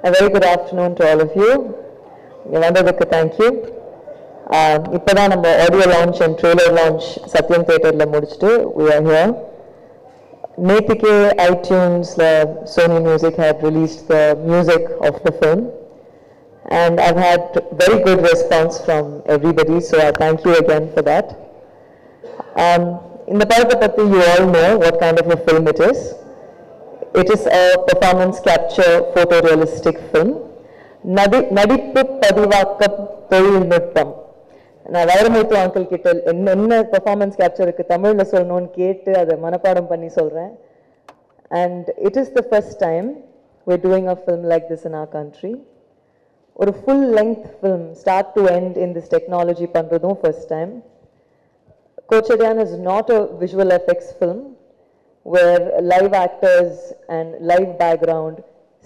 A very good afternoon to all of you. Yavandadukku thank you. இப்போதான் நம்ம audio launch and trailer launch சத்யம் தியேட்டர்ல முடிச்சிட்டு we are here. நேத்திக்கு iTunesல Sony Music had released the music of the film and I've had very good response from everybody, so I thank you again for that. In the Padatapatti, you all know what kind of a film it is. It is a performance capture photorealistic film. நடிப்பு பதிவாக்கம் தொழில்நுட்பம். நான் Vairamuthu uncle கிட்ட என்ன performance கேப்சருக்கு தமிழில் சொல்லணும்னு கேட்டு அதை மனப்பாடம் பண்ணி சொல்கிறேன். And it is the first time we're doing a film like this in our country. ஒரு full length film start to end in this technology பண்ணுறதும் first time. Kochadaiyaan is not a visual effects film where live actors and live background,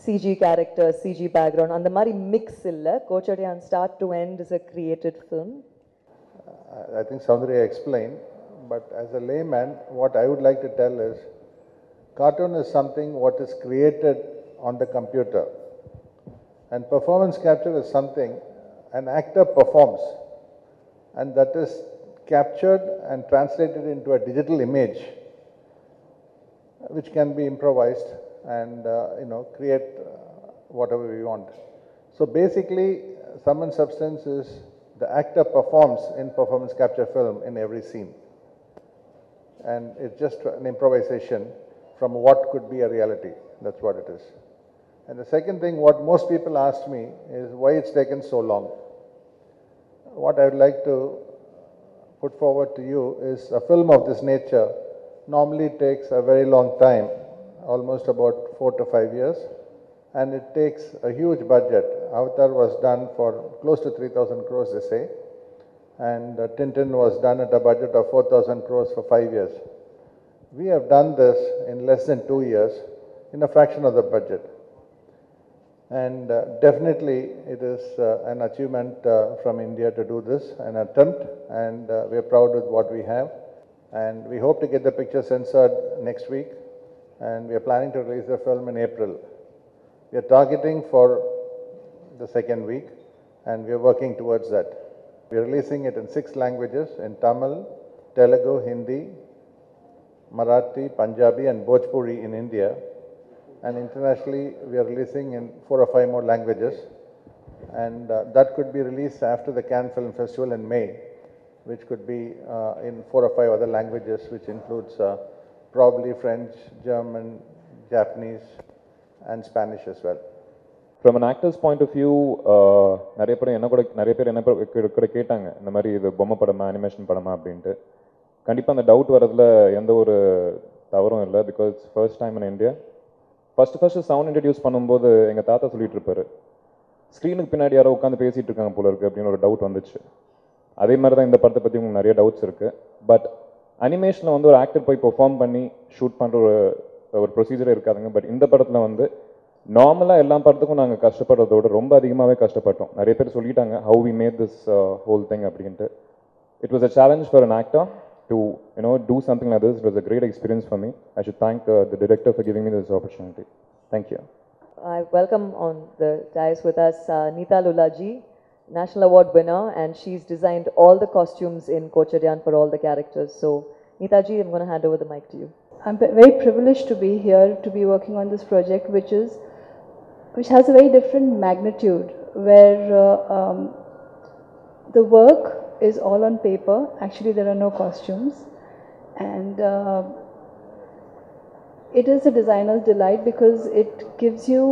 CG characters, CG background, and the mari mix illa. Kochadaiyaan start to end is a created film. I think Soundarya explained, but as a layman, what I would like to tell is, cartoon is something what is created on the computer, and performance capture is something an actor performs, and that is captured and translated into a digital image, which can be improvised and create whatever we want. So basically, sum and substance is the actor performs in performance capture film in every scene, and it's just an improvisation from what could be a reality. That's what it is. And the second thing, what most people ask me is why it's taken so long. What I would like to put forward to you is a film of this nature normally takes a very long time, almost about 4 to 5 years, and it takes a huge budget. Avatar was done for close to 3,000 crores, they say, and Tintin was done at a budget of 4,000 crores for 5 years. We have done this in less than 2 years, in a fraction of the budget. And definitely it is an achievement from India to do this, an attempt, and we are proud with what we have. And we hope to get the picture censored next week, and we are planning to release the film in April. We are targeting for the second week, and we are working towards that. We are releasing it in 6 languages, in Tamil, Telugu, Hindi, Marathi, Punjabi, and Bhojpuri in India. And internationally, we are releasing in 4 or 5 more languages, and that could be released after the Cannes Film Festival in May, which could be in 4 or 5 other languages, which includes probably French, German, Japanese, and Spanish as well. From an actor's point of view, நிறைய பேர் என்ன கூட கேட்டாங்க இந்த மாதிரி இது பொம்மை படமா அனிமேஷன் படமா அப்படின்ட்டு. கண்டிப்பாக அந்த டவுட் வரதுல எந்த ஒரு தவறும் இல்லை, because first time in India. First sound introduce பண்ணும்போது எங்கள் தாத்தா சொல்லிட்டு இருப்பாரு, ஸ்க்ரீனுக்கு பின்னாடி யாரோ உட்காந்து பேசிகிட்டு இருக்காங்க போல இருக்குது அப்படின்னு ஒரு டவுட் வந்துச்சு. அதே மாதிரி தான் இந்த படத்தை பற்றி உங்களுக்கு நிறைய டவுட்ஸ் இருக்குது. பட் அனிமேஷனில் வந்து ஒரு ஆக்டர் போய் பெர்ஃபார்ம் பண்ணி ஷூட் பண்ணுற ஒரு ப்ரொசீஜரே இருக்காதுங்க. பட் இந்த படத்தில் வந்து நார்மலாக எல்லா படத்துக்கும் நாங்கள் கஷ்டப்படுறதோட ரொம்ப அதிகமாகவே கஷ்டப்பட்டோம். நிறைய பேர் சொல்லிட்டாங்க how we made this whole thing அப்படின்ட்டு. It was a challenge for an actor to do something like this. It was a great experience for me. I should thank the director for giving me this opportunity. Thank you. I welcome on the dais with us Neeta Lulaji, National Award winner, and she's designed all the costumes in Kochadaiyaan for all the characters. So Neeta ji, I'm going to hand over the mic to you. I'm very privileged to be here, to be working on this project, which has a very different magnitude, where the work is all on paper. Actually, there are no costumes, and it is a designer's delight because it gives you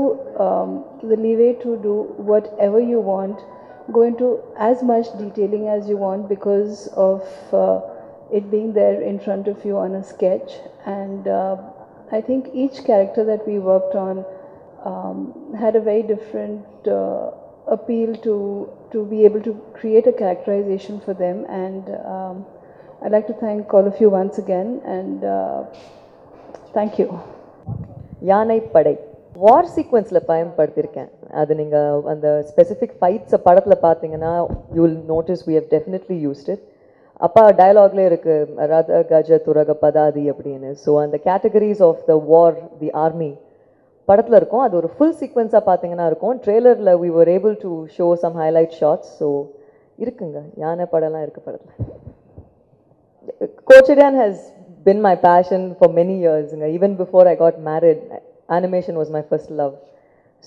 the leeway to do whatever you want, go into as much detailing as you want because of it being there in front of you on a sketch. And I think each character that we worked on had a very different appeal to be able to create a characterization for them. And I'd like to thank all of you once again, and thank you. யானை படை வார் சீக்வன்ஸில் பயன்படுத்தியிருக்கேன். அது நீங்கள் அந்த specific ஃபைட்ஸை படத்தில் பார்த்தீங்கன்னா you will notice we have definitely used it. அப்பா டயலாக்லேயே இருக்குது ரத கஜ துரக பதாதி அப்படின்னு. ஸோ அந்த categories of the war, the army, படத்தில் இருக்கும். அது ஒரு ஃபுல் சீக்வன்ஸாக பார்த்தீங்கன்னா இருக்கும். ட்ரெய்லரில் we were able to show some highlight shots. So இருக்குங்க, யானை படம்லாம் இருக்குது படத்தில். Kochadaiiyaan has been my passion for many years. Even before I got married, animation was my first love.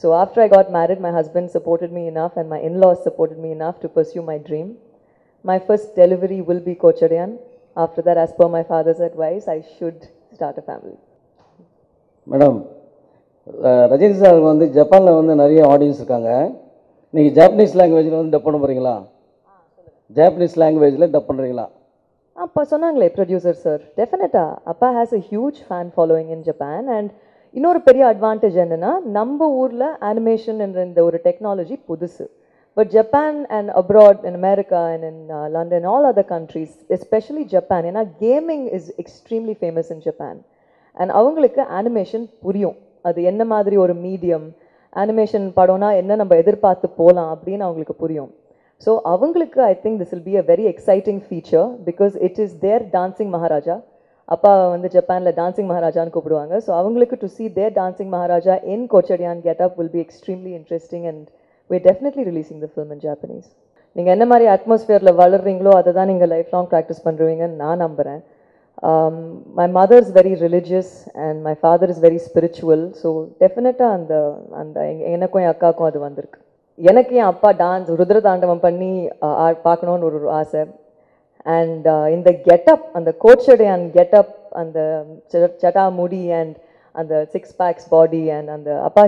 So after I got married, my husband supported me enough and my in-laws supported me enough to pursue my dream. My first delivery will be Kochadaiyaan. After that, as per my father's advice, I should start a family. Madam, Rajini sir வந்து ஜப்பானில் வந்து நிறைய audience இருக்காங்க. நீங்கள் Japanese லாங்குவேஜில் வந்து dub பண்ண போகிறீங்களா? ஜாப்பனீஸ் லாங்குவேஜில் டப் பண்ணுறீங்களா? அப்போ சொன்னாங்களே ப்ரொடியூசர் சார், டெஃபினட்டாக அப்பா has a huge fan following in Japan. And இன்னொரு பெரிய அட்வான்டேஜ் என்னென்னா, நம்ம ஊரில் அனிமேஷன் என்ற இந்த ஒரு டெக்னாலஜி புதுசு. But Japan and abroad in America and in London, all other countries, especially Japan, ஏன்னா gaming is extremely famous in Japan. And அவங்களுக்கு அனிமேஷன் புரியும், அது என்ன மாதிரி ஒரு மீடியம், அனிமேஷன் படம்னா என்ன நம்ம எதிர்பார்த்து போகலாம் அப்படின்னு அவங்களுக்கு புரியும். ஸோ அவங்களுக்கு I think this will be a very exciting feature because it is their dancing Maharaja. அப்பா வந்து ஜப்பானில் டான்சிங் மகாராஜான்னு கூப்பிடுவாங்க. ஸோ அவங்களுக்கு to see their dancing Maharaja in Kochadaiyaan get-up will be extremely interesting and we're definitely releasing the film in Japanese. நீங்கள் என்ன மாதிரி அட்மாஸ்ஃபியரில் வளர்றீங்களோ அதை தான் நீங்கள் லைஃப் லாங் ப்ராக்டிஸ் பண்ணுறீங்கன்னு நான் நம்புகிறேன். My mother is very religious and my father is very spiritual. So டெஃபினட்டாக அந்த எனக்கும் என் அக்காவுக்கும் அது வந்திருக்கு. எனக்கு என் அப்பா டான்ஸ் ருத்ர தாண்டவம் பண்ணி பார்க்கணுன்னு ஒரு ஆசை. அண்ட் இந்த கெட்டப், அந்த கோச்சடையான் கெட்டப், அந்த சட்டா முடி அண்ட் அந்த 6 packs பாடி அண்ட் அந்த அப்பா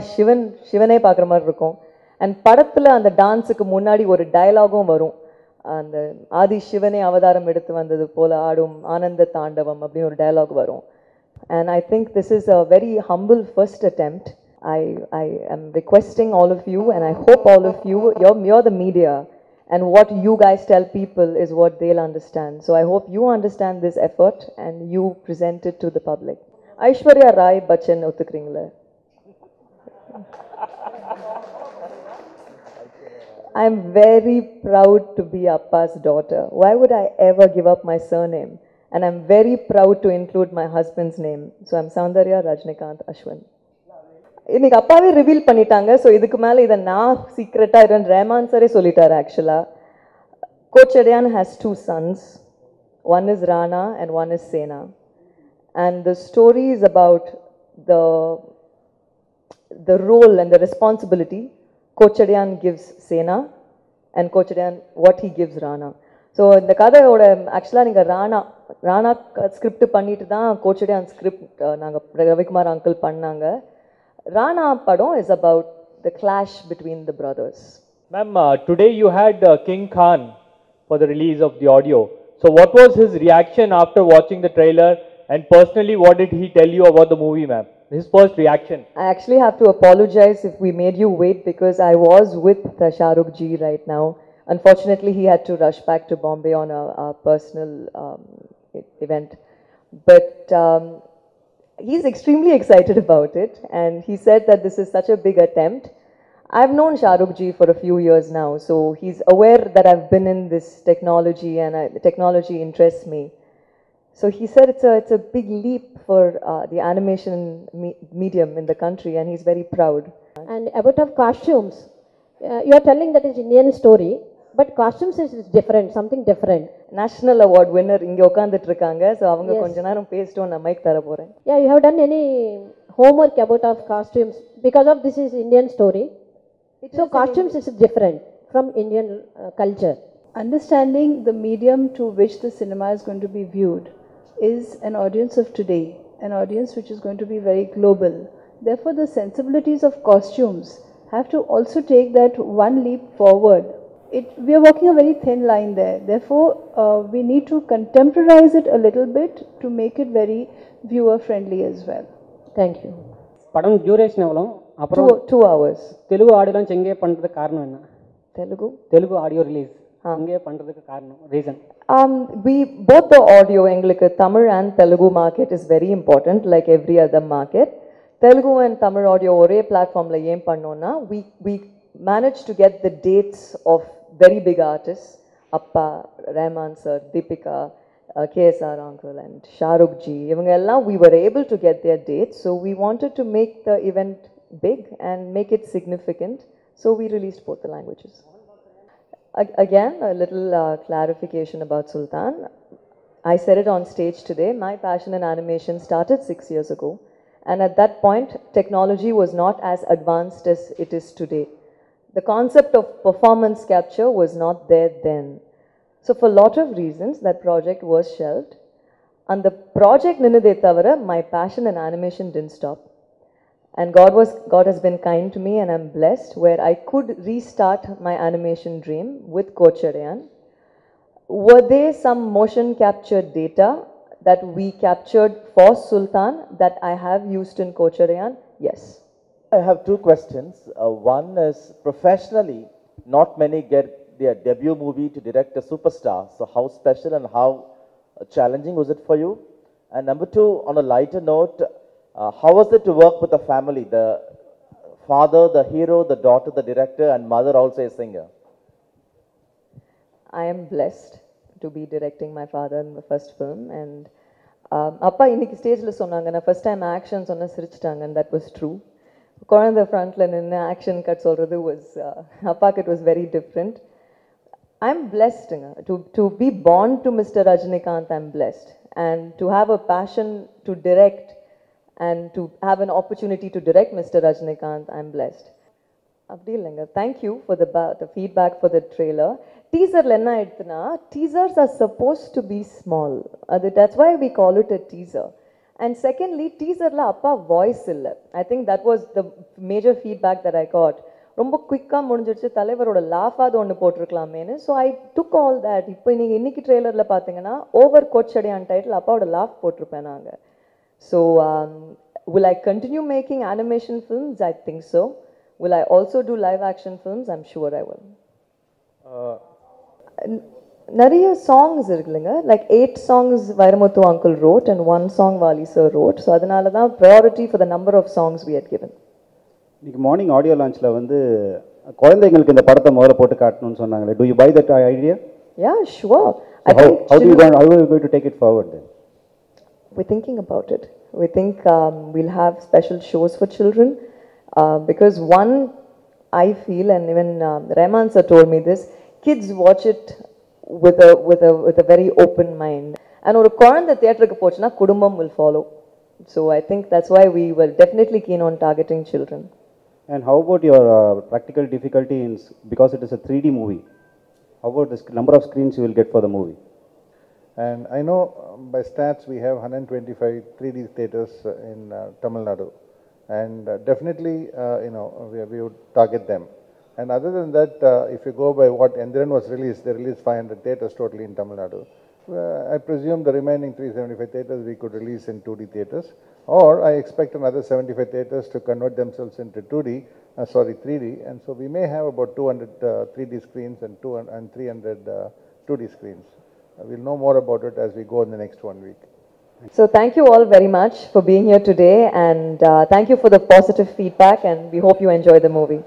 சிவனே பார்க்குற மாதிரி இருக்கும். அண்ட் படத்தில் அந்த டான்ஸுக்கு முன்னாடி ஒரு டயலாகும் வரும், அந்த ஆதி சிவனே அவதாரம் எடுத்து வந்தது போல ஆடும் ஆனந்த தாண்டவம் அப்படின்னு ஒரு டயலாக் வரும். And I think this is a very humble first attempt. I am requesting all of you and I hope all of you, you're the media, and what you guys tell people is what they'll understand. So I hope you understand this effort and you present it to the public. Aishwarya Rai Bachchan ஒத்துக்கிறீங்களா? I'm very proud to be Appa's daughter. Why would I ever give up my surname? And I'm very proud to include my husband's name. So I'm Soundarya Rajnikanth Ashwin. இன்னைக்கு அப்பாவே reveal பண்ணிட்டாங்க. So இதுக்கு மேலே இதை நான் சீக்ரெட்டாக இருந்த ரஹ்மான் சரே சொல்லிட்டார். ஆக்சுவலாக Kochadaiyaan has 2 sons. One is Rana and one is Sena. And the story is about the role and the responsibility Kochadaiyaan gives Sena and Kochadaiyaan what he gives Rana. So இந்த கதையோட ஆக்சுவலாக நீங்கள் ராணா ஸ்கிரிப்ட் பண்ணிட்டு தான் Kochadaiyaan script நாங்கள் Ravikumar uncle பண்ணாங்க. Rana Padon is about the clash between the brothers. Ma'am, today you had King Khan for the release of the audio. So what was his reaction after watching the trailer, and personally what did he tell you about the movie, ma'am? His first reaction. I actually have to apologize if we made you wait because I was with Shah Rukh ji right now. Unfortunately, he had to rush back to Bombay on a personal event. But he's extremely excited about it, and he said that this is such a big attempt. I've known Shah Rukh ji for a few years now, so he's aware that I've been in this technology and technology interests me. So he said it's a big leap for the animation medium in the country, and he's very proud. And about of costumes, you are telling that it's Indian story, but costumes is different, something different. National award winner இங்க உட்கார்ந்துட்டு இருக்காங்க. So அவங்க கொஞ்ச நேரம் பேசிட்டோம், நான் mic தர போறேன். Yeah, you have done any homework about of costumes because of this is Indian story. So costumes is different from Indian culture. Understanding the medium to which the cinema is going to be viewed is an audience of today, an audience which is going to be very global. Therefore, the sensibilities of costumes have to also take that one leap forward. We are walking a very thin line there. Therefore, we need to contemporize it a little bit to make it very viewer friendly as well. Thank you. படம் duration எவ்வளோ? அப்புறம் 2 hours. Telugu ஆடியோலாம் இங்கே பண்ணுறதுக்கு காரணம் என்ன? Telugu audio release இங்கே பண்ணுறதுக்கு காரணம் reason? We both the audio எங்களுக்கு Tamil and Telugu market is very important like every other market. Telugu and Tamil audio ஒரே பிளாட்ஃபார்ம்ல ஏன் பண்ணோம்னா we managed to get the dates of very big artists, Appa, Rahman sir, Deepika, KSR uncle and Shah Rukh ji. We were able to get their dates, so we wanted to make the event big and make it significant. So we released both the languages. Again, a little clarification about Sultan. I said it on stage today. My passion in animation started 6 years ago. And at that point, technology was not as advanced as it is today. The concept of performance capture was not there then. So for a lot of reasons, that project was shelved. And the project Ninade Tavara, my passion in animation didn't stop. And God has been kind to me, and I'm blessed where I could restart my animation dream with Kochadaiyaan. Were there some motion capture data that we captured for Sultan that I have used in Kochadaiyaan? Yes. I have two questions. One is professionally, not many get their debut movie to direct a superstar. So how special and how challenging was it for you? And number two, on a lighter note, how was it to work with a family? The father, the hero, the daughter, the director, and mother also a singer. I am blessed to be directing my father in the first film. And Appa இன்னைக்கு ஸ்டேஜில் சொன்னாங்க நான் first time action சொன்ன சிரிச்சிட்டாங்க, and that was true. குழந்தை ஃப்ரண்ட்ல நின்று action cut சொல்றது was அப்பாக்கு it was very different. I'm blessed to be born to Mr. Rajnikanth. I'm blessed, and to have a passion to direct and to have an opportunity to direct Mr. Rajnikanth, I'm blessed. அப்படி இல்லைங்க. Thank you for the feedback for the trailer. Teaserல என்ன ஆயிடுச்சுன்னா, teasers are supposed to be small. That's why we call it a teaser. And secondly, teaserல அப்பா voice இல்லை. I think that was the major feedback that I got. ரொம்ப குயிக்காக முடிஞ்சிடுச்சு, தலைவரோட லாஃபாவது ஒன்று போட்டிருக்கலாமேன்னு. So I took all that. இப்போ நீங்கள் இன்னைக்கு ட்ரெய்லரில் பார்த்தீங்கன்னா ஓவர் கோச்சடையான் டைட்டில் அப்பாவோட லாஃப் போட்டிருப்பேன் நாங்கள். So will I continue making animation films? I think so. Will I also do live action films? I'm sure I will. நிறைய சாங்ஸ் இருக்குல்லைங்க, like 8 songs Vairamuthu uncle wrote and 1 song Vali sir wrote. So அதனால தான் priority for the number of songs we had given. இன்னைக்கு morning audio லான்ச்சில் வந்து குழந்தைங்களுக்கு இந்த படத்தை முதல்ல போட்டு காட்டணும்னு சொன்னாங்களே. Do you buy that idea? Yeah, sure. How are you going to take it forward then? We're thinking about it. We think we'll have special shows for children because one, I feel, and even Rahman sir told me this, kids watch it with a very open mind. And ஒரு குழந்தை தியேட்டருக்கு போச்சுன்னா குடும்பம் will follow. So I think that's why we were definitely keen on targeting children. And how about your practical difficulty because it is a 3D movie? How about the number of screens you will get for the movie? And I know by stats we have 125 3D theaters in Tamil Nadu, and definitely we would target them. And other than that, if you go by what Endran was released, they released 500 theaters totally in Tamil Nadu. I presume the remaining 375 theaters we could release in 2D theaters, or I expect another 75 theaters to convert themselves into 3D, and so we may have about 200 3D screens and 300 2D screens. We'll know more about it as we go in the next 1 week. So thank you all very much for being here today, and thank you for the positive feedback, and we hope you enjoy the movie.